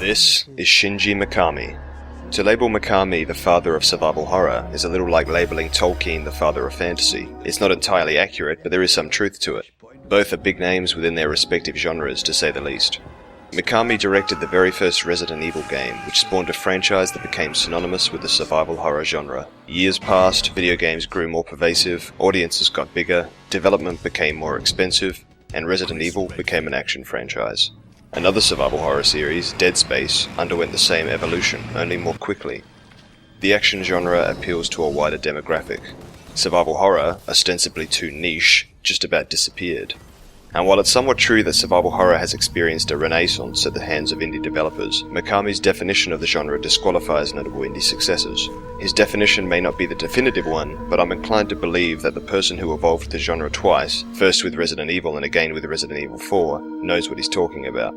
This is Shinji Mikami. To label Mikami the father of survival horror is a little like labeling Tolkien the father of fantasy. It's not entirely accurate, but there is some truth to it. Both are big names within their respective genres, to say the least. Mikami directed the very first Resident Evil game, which spawned a franchise that became synonymous with the survival horror genre. Years passed, video games grew more pervasive, audiences got bigger, development became more expensive, and Resident Evil became an action franchise. Another survival horror series, Dead Space, underwent the same evolution, only more quickly. The action genre appeals to a wider demographic. Survival horror, ostensibly too niche, just about disappeared. And while it's somewhat true that survival horror has experienced a renaissance at the hands of indie developers, Mikami's definition of the genre disqualifies notable indie successors. His definition may not be the definitive one, but I'm inclined to believe that the person who evolved the genre twice, first with Resident Evil and again with Resident Evil 4, knows what he's talking about.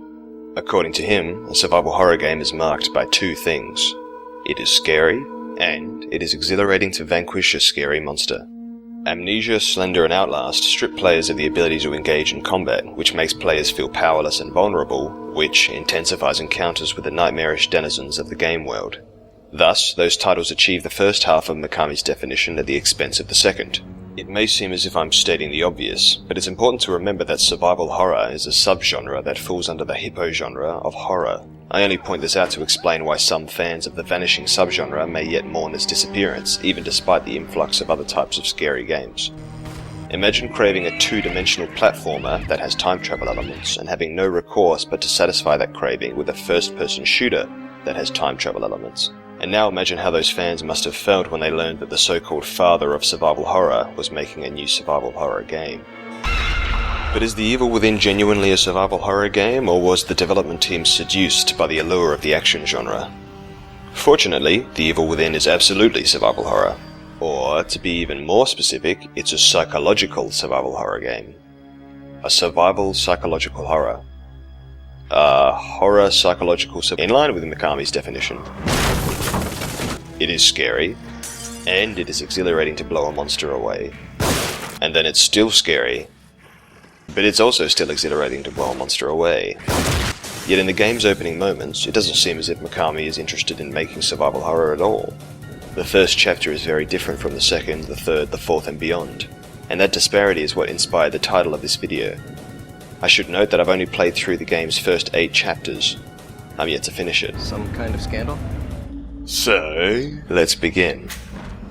According to him, a survival horror game is marked by two things. It is scary, and it is exhilarating to vanquish a scary monster. Amnesia, Slender, and Outlast strip players of the ability to engage in combat, which makes players feel powerless and vulnerable, which intensifies encounters with the nightmarish denizens of the game world. Thus, those titles achieve the first half of Mikami's definition at the expense of the second. It may seem as if I'm stating the obvious, but it's important to remember that survival horror is a subgenre that falls under the hippo-genre of horror. I only point this out to explain why some fans of the vanishing subgenre may yet mourn its disappearance, even despite the influx of other types of scary games. Imagine craving a two-dimensional platformer that has time travel elements, and having no recourse but to satisfy that craving with a first-person shooter that has time travel elements. And now imagine how those fans must have felt when they learned that the so-called father of survival horror was making a new survival horror game. But is The Evil Within genuinely a survival horror game, or was the development team seduced by the allure of the action genre? Fortunately, The Evil Within is absolutely survival horror. Or, to be even more specific, it's a psychological survival horror game. A survival psychological horror. Horror psychological in line with Mikami's definition. It is scary, and it is exhilarating to blow a monster away. And then it's still scary, but it's also still exhilarating to blow a monster away. Yet in the game's opening moments, it doesn't seem as if Mikami is interested in making survival horror at all. The first chapter is very different from the second, the third, the fourth, and beyond. And that disparity is what inspired the title of this video. I should note that I've only played through the game's first 8 chapters. I'm yet to finish it. Some kind of scandal? So, let's begin.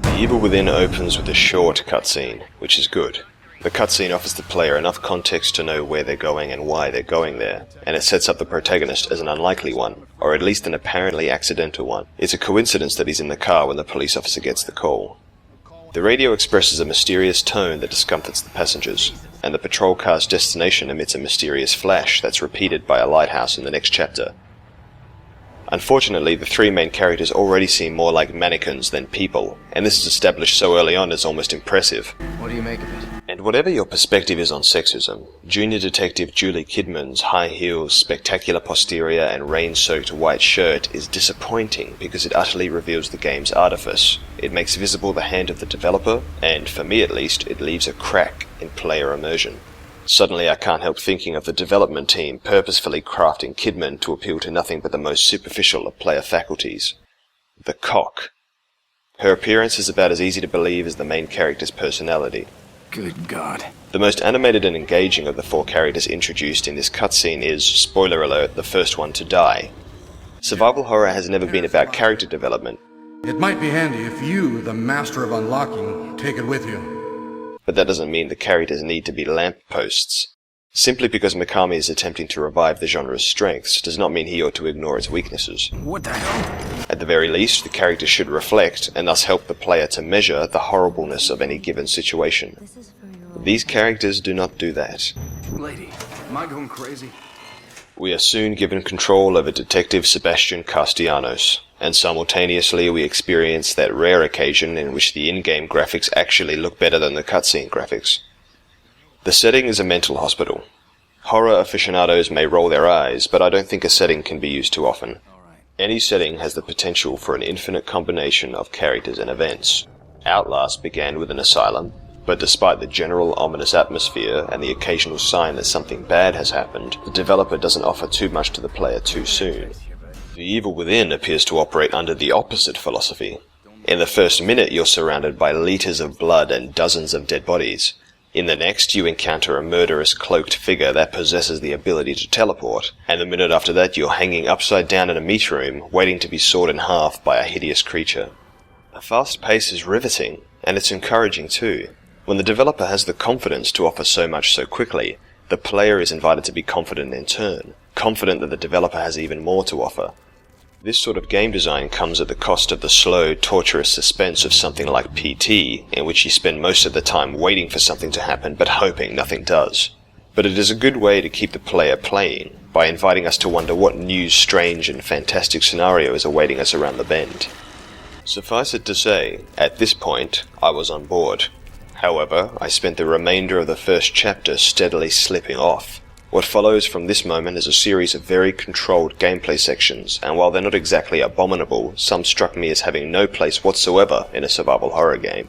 The Evil Within opens with a short cutscene, which is good. The cutscene offers the player enough context to know where they're going and why they're going there, and it sets up the protagonist as an unlikely one, or at least an apparently accidental one. It's a coincidence that he's in the car when the police officer gets the call. The radio expresses a mysterious tone that discomforts the passengers, and the patrol car's destination emits a mysterious flash that's repeated by a lighthouse in the next chapter. Unfortunately, the 3 main characters already seem more like mannequins than people, and this is established so early on as almost impressive. What do you make of it? And whatever your perspective is on sexism, Junior Detective Julie Kidman's high heels, spectacular posterior, and rain-soaked white shirt is disappointing because it utterly reveals the game's artifice. It makes visible the hand of the developer, and, for me at least, it leaves a crack in player immersion. Suddenly I can't help thinking of the development team purposefully crafting Kidman to appeal to nothing but the most superficial of player faculties. The cock. Her appearance is about as easy to believe as the main character's personality. Good God. The most animated and engaging of the 4 characters introduced in this cutscene is, spoiler alert, the first one to die. Survival horror has never been about character development. It might be handy if you, the master of unlocking, take it with you. But that doesn't mean the characters need to be lampposts. Simply because Mikami is attempting to revive the genre's strengths does not mean he ought to ignore its weaknesses. What the hell? At the very least, the characters should reflect, and thus help the player to measure the horribleness of any given situation. These characters do not do that. Lady, am I going crazy? We are soon given control over Detective Sebastian Castellanos, and simultaneously we experience that rare occasion in which the in-game graphics actually look better than the cutscene graphics. The setting is a mental hospital. Horror aficionados may roll their eyes, but I don't think a setting can be used too often. Any setting has the potential for an infinite combination of characters and events. Outlast began with an asylum, but despite the general ominous atmosphere and the occasional sign that something bad has happened, the developer doesn't offer too much to the player too soon. The evil within appears to operate under the opposite philosophy. In the first minute you're surrounded by liters of blood and dozens of dead bodies. In the next you encounter a murderous cloaked figure that possesses the ability to teleport, and the minute after that you're hanging upside down in a meat room, waiting to be sawed in half by a hideous creature. The fast pace is riveting, and it's encouraging too. When the developer has the confidence to offer so much so quickly, the player is invited to be confident in turn, confident that the developer has even more to offer. This sort of game design comes at the cost of the slow, torturous suspense of something like PT, in which you spend most of the time waiting for something to happen but hoping nothing does. But it is a good way to keep the player playing, by inviting us to wonder what new, strange and fantastic scenario is awaiting us around the bend. Suffice it to say, at this point, I was on board. However, I spent the remainder of the first chapter steadily slipping off. What follows from this moment is a series of very controlled gameplay sections, and while they're not exactly abominable, some struck me as having no place whatsoever in a survival horror game.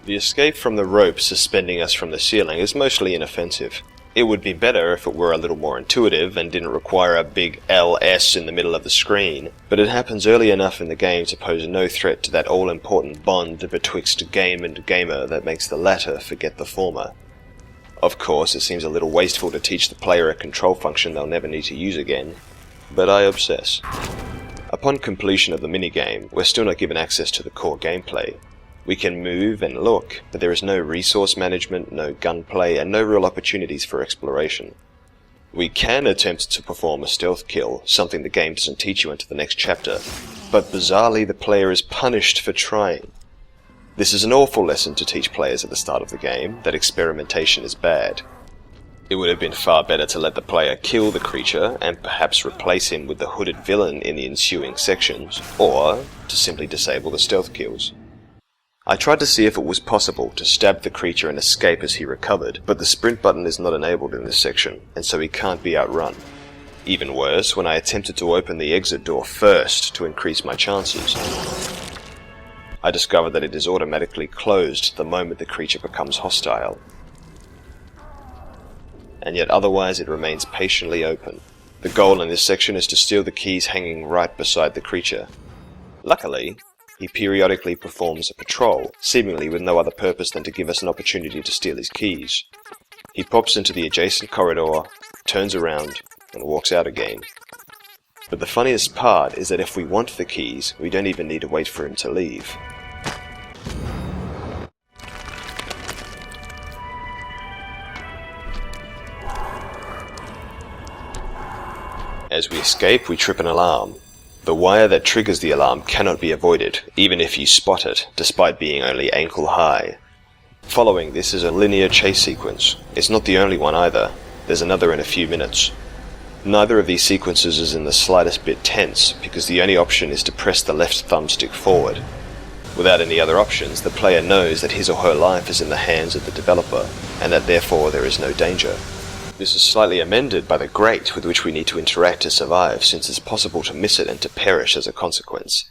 The escape from the rope suspending us from the ceiling is mostly inoffensive. It would be better if it were a little more intuitive and didn't require a big LS in the middle of the screen, but it happens early enough in the game to pose no threat to that all-important bond betwixt game and gamer that makes the latter forget the former. Of course, it seems a little wasteful to teach the player a control function they'll never need to use again, but I obsess. Upon completion of the minigame, we're still not given access to the core gameplay. We can move and look, but there is no resource management, no gunplay, and no real opportunities for exploration. We can attempt to perform a stealth kill, something the game doesn't teach you until the next chapter, but bizarrely the player is punished for trying. This is an awful lesson to teach players at the start of the game, that experimentation is bad. It would have been far better to let the player kill the creature and perhaps replace him with the hooded villain in the ensuing sections, or to simply disable the stealth kills. I tried to see if it was possible to stab the creature and escape as he recovered, but the sprint button is not enabled in this section, and so he can't be outrun. Even worse, when I attempted to open the exit door first to increase my chances, I discovered that it is automatically closed the moment the creature becomes hostile. And yet otherwise it remains patiently open. The goal in this section is to steal the keys hanging right beside the creature. Luckily, he periodically performs a patrol, seemingly with no other purpose than to give us an opportunity to steal his keys. He pops into the adjacent corridor, turns around, and walks out again. But the funniest part is that if we want the keys, we don't even need to wait for him to leave. As we escape, we trip an alarm. The wire that triggers the alarm cannot be avoided, even if you spot it, despite being only ankle high. Following this is a linear chase sequence. It's not the only one either. There's another in a few minutes. Neither of these sequences is in the slightest bit tense, because the only option is to press the left thumbstick forward. Without any other options, the player knows that his or her life is in the hands of the developer, and that therefore there is no danger. This is slightly amended by the grate with which we need to interact to survive, since it's possible to miss it and to perish as a consequence.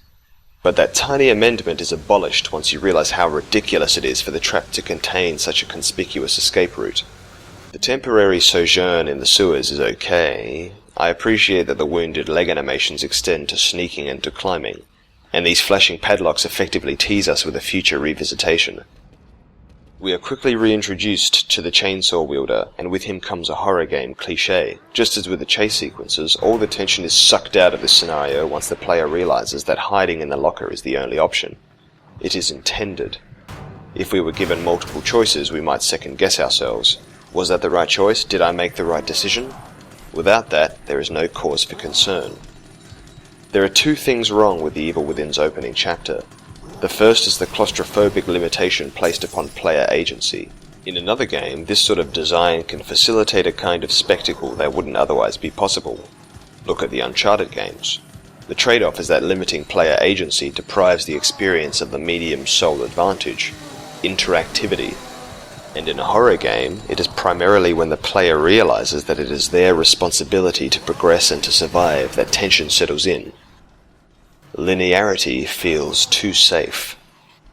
But that tiny amendment is abolished once you realize how ridiculous it is for the trap to contain such a conspicuous escape route. The temporary sojourn in the sewers is okay. I appreciate that the wounded leg animations extend to sneaking and to climbing, and these flashing padlocks effectively tease us with a future revisitation. We are quickly reintroduced to the chainsaw wielder, and with him comes a horror game cliché. Just as with the chase sequences, all the tension is sucked out of this scenario once the player realizes that hiding in the locker is the only option. It is intended. If we were given multiple choices, we might second-guess ourselves. Was that the right choice? Did I make the right decision? Without that, there is no cause for concern. There are two things wrong with the Evil Within's opening chapter. The first is the claustrophobic limitation placed upon player agency. In another game, this sort of design can facilitate a kind of spectacle that wouldn't otherwise be possible. Look at the Uncharted games. The trade-off is that limiting player agency deprives the experience of the medium's sole advantage, interactivity. And in a horror game, it is primarily when the player realizes that it is their responsibility to progress and to survive that tension settles in. Linearity feels too safe.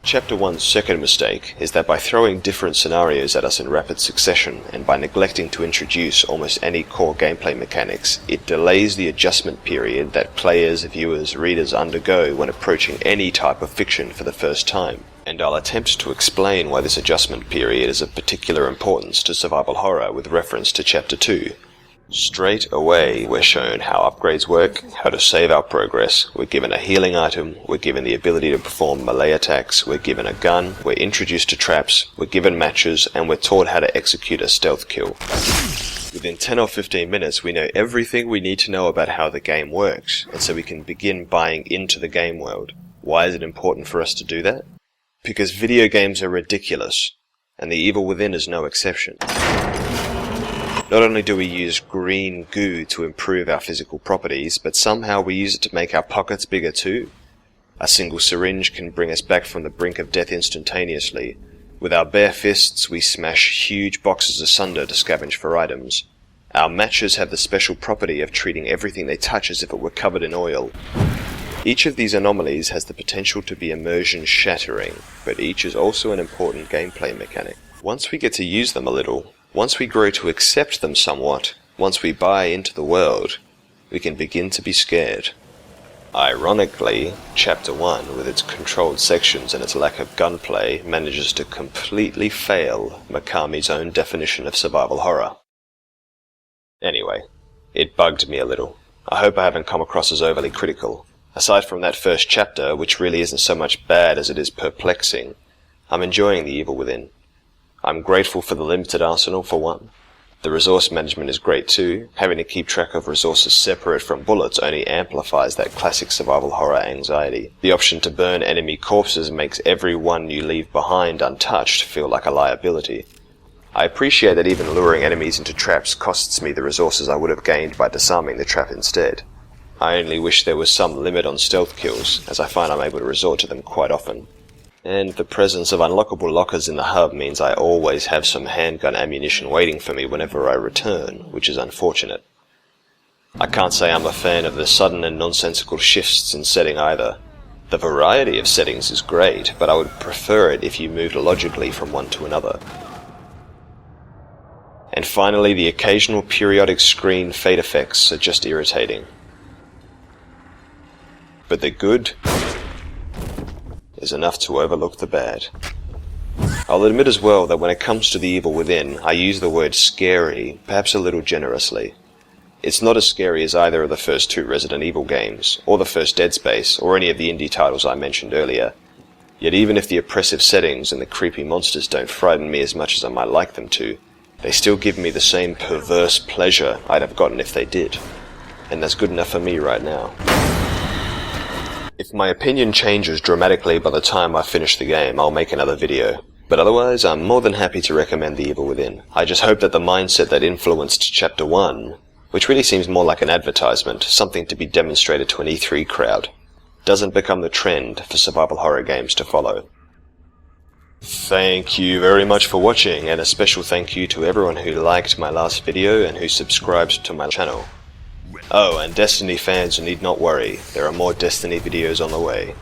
Chapter 1's second mistake is that by throwing different scenarios at us in rapid succession, and by neglecting to introduce almost any core gameplay mechanics, it delays the adjustment period that players, viewers, readers undergo when approaching any type of fiction for the first time. And I'll attempt to explain why this adjustment period is of particular importance to survival horror with reference to Chapter 2. Straight away, we're shown how upgrades work, how to save our progress, we're given a healing item, we're given the ability to perform melee attacks, we're given a gun, we're introduced to traps, we're given matches, and we're taught how to execute a stealth kill. Within 10 or 15 minutes, we know everything we need to know about how the game works, and so we can begin buying into the game world. Why is it important for us to do that? Because video games are ridiculous, and The Evil Within is no exception. Not only do we use green goo to improve our physical properties, but somehow we use it to make our pockets bigger too. A single syringe can bring us back from the brink of death instantaneously. With our bare fists, we smash huge boxes asunder to scavenge for items. Our matches have the special property of treating everything they touch as if it were covered in oil. Each of these anomalies has the potential to be immersion shattering, but each is also an important gameplay mechanic. Once we get to use them a little, once we grow to accept them somewhat, once we buy into the world, we can begin to be scared. Ironically, Chapter 1, with its controlled sections and its lack of gunplay, manages to completely fail Mikami's own definition of survival horror. Anyway, it bugged me a little. I hope I haven't come across as overly critical. Aside from that first chapter, which really isn't so much bad as it is perplexing, I'm enjoying The Evil Within. I'm grateful for the limited arsenal, for one. The resource management is great too. Having to keep track of resources separate from bullets only amplifies that classic survival horror anxiety. The option to burn enemy corpses makes every one you leave behind untouched feel like a liability. I appreciate that even luring enemies into traps costs me the resources I would have gained by disarming the trap instead. I only wish there was some limit on stealth kills, as I find I'm able to resort to them quite often. And the presence of unlockable lockers in the hub means I always have some handgun ammunition waiting for me whenever I return, which is unfortunate. I can't say I'm a fan of the sudden and nonsensical shifts in setting either. The variety of settings is great, but I would prefer it if you moved logically from one to another. And finally, the occasional periodic screen fade effects are just irritating. But the good is enough to overlook the bad. I'll admit as well that when it comes to The Evil Within, I use the word scary perhaps a little generously. It's not as scary as either of the first two Resident Evil games, or the first Dead Space, or any of the indie titles I mentioned earlier. Yet even if the oppressive settings and the creepy monsters don't frighten me as much as I might like them to, they still give me the same perverse pleasure I'd have gotten if they did. And that's good enough for me right now. If my opinion changes dramatically by the time I finish the game, I'll make another video. But otherwise, I'm more than happy to recommend The Evil Within. I just hope that the mindset that influenced Chapter 1, which really seems more like an advertisement, something to be demonstrated to an E3 crowd, doesn't become the trend for survival horror games to follow. Thank you very much for watching, and a special thank you to everyone who liked my last video and who subscribed to my channel. Oh, and Destiny fans need not worry, there are more Destiny videos on the way.